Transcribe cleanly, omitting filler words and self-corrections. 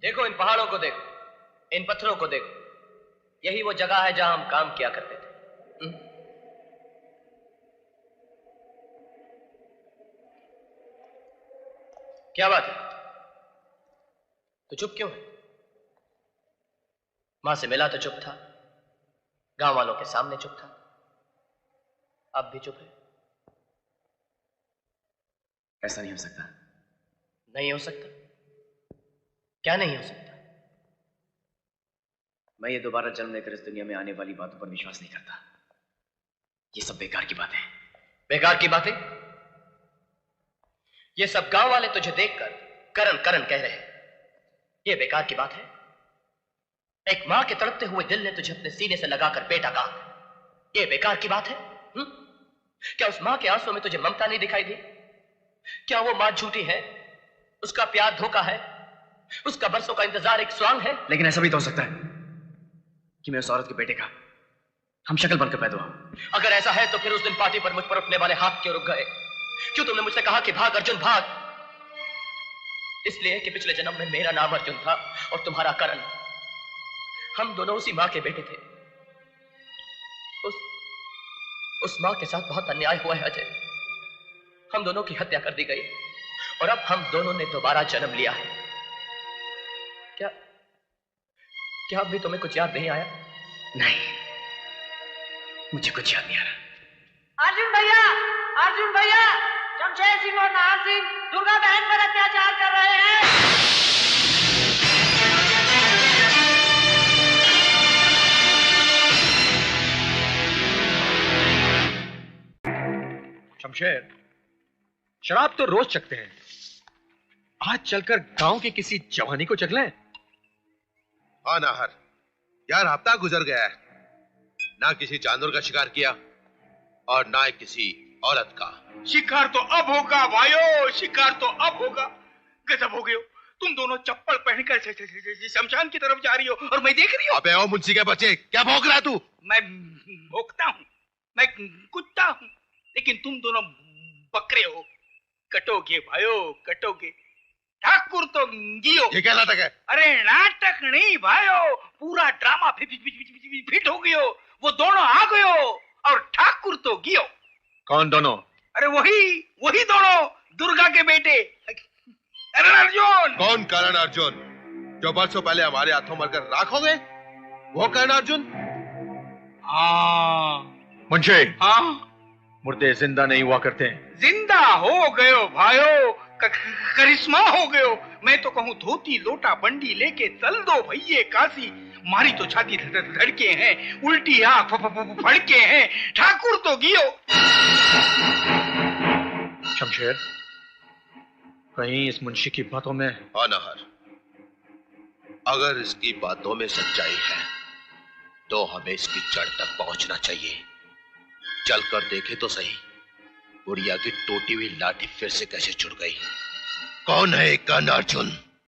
देखो, इन पहाड़ों को देखो, इन पत्थरों को देखो, यही वो जगह है जहां हम काम किया करते थे। क्या बात है, तो चुप क्यों है? मां से मिला तो चुप था, गांव वालों के सामने चुप था, अब भी चुप है। ऐसा नहीं हो सकता। नहीं हो सकता? क्या नहीं हो सकता? मैं ये दोबारा जन्म लेकर इस दुनिया में आने वाली बातों पर विश्वास नहीं करता। ये सब बेकार की बातें। बेकार की बातें? ये सब गांव वाले तुझे देखकर करन करन कह रहे हैं, ये बेकार की बात है? एक मां के तड़पते हुए दिल ने तुझे अपने सीने से लगाकर बेटा कहा, ये बेकार की बात है? क्या उस मां के आंसुओं में तुझे ममता नहीं दिखाई दी? क्या वो मां झूठी है? उसका प्यार धोखा है? उसका बरसों का इंतजार एक स्वांग है? लेकिन ऐसा भी तो हो सकता है कि मैं उस औरत के बेटे का हम शक्ल बनकर पैदा हुआ। अगर ऐसा है तो फिर उस दिन पार्टी पर मुझ पर उठने वाले हाथ क्यों रुक गए? क्यों तुमने मुझसे कहा कि भाग अर्जुन भाग? इसलिए कि पिछले जन्म में मेरा नाम अर्जुन था और तुम्हारा करण। हम दोनों उसी मां के बेटे थे। उस मां के साथ बहुत अन्याय हुआ है अजय। हम दोनों की हत्या कर दी गई और अब हम दोनों ने दोबारा जन्म लिया है। क्या अब भी तुम्हें कुछ याद नहीं आया? नहीं, मुझे कुछ याद नहीं आ रहा। अर्जुन भैया, शमशेर सिंह और नाहर सिंह दुर्गा बहन पर अत्याचार कर रहे हैं। शमशेर, शराब तो रोज चखते हैं, आज चलकर गांव की किसी जवानी को चख लें। हाँ नाहर, यार हफ्ता गुजर गया है, ना किसी जानवर का शिकार किया और ना किसी औरत का। शिकार तो अब होगा भाइयों, शिकार तो अब होगा। गजब हो गए हो तुम दोनों, चप्पल पहनकर शमशान की तरफ जा रही हो और मैं देख रही हूँ। अबे ओ मुंशी के बच्चे, क्या भौंक रहा तू? मैं भौंकता हूँ, मैं कुत्ता हूँ, लेकिन तुम दोनों बकरे हो। कटोगे भाइयों, कटोगे। ठाकुर तो गियो। ये क्या नाटक है? अरे नाटक नहीं भाइयों, पूरा ड्रामा फिट हो गयो। वो दोनों आ गयो और ठाकुर तो गियो। कौन दोनों? अरे वही दोनों, दुर्गा के बेटे। करण अर्जुन। कौन करण अर्जुन? जो बरसों पहले हमारे हाथों मरकर राख हो गए, वो करण अर्जुन? हाँ मुंशी। हाँ, मुर्दे जिंदा नहीं हुआ करते हैं। जिंदा हो गयो भाइयों, करिश्मा हो गयो। मैं तो कहूँ धोती लोटा बंडी लेके चल दो भैये काशी। मारी तो छाती धड़के हैं, उल्टी आंख फड़के हैं। ठाकुर तो गियो। शमशेर, कहीं इस मुंशी की बातों में? हाँ नाहर, अगर इसकी बातों में सच्चाई है तो हमें इसकी जड़ तक पहुंचना चाहिए। चलकर देखे तो सही, बुढ़िया की टूटी हुई लाठी फिर से कैसे जुड़ गई। कौन है कर्ण अर्जुन?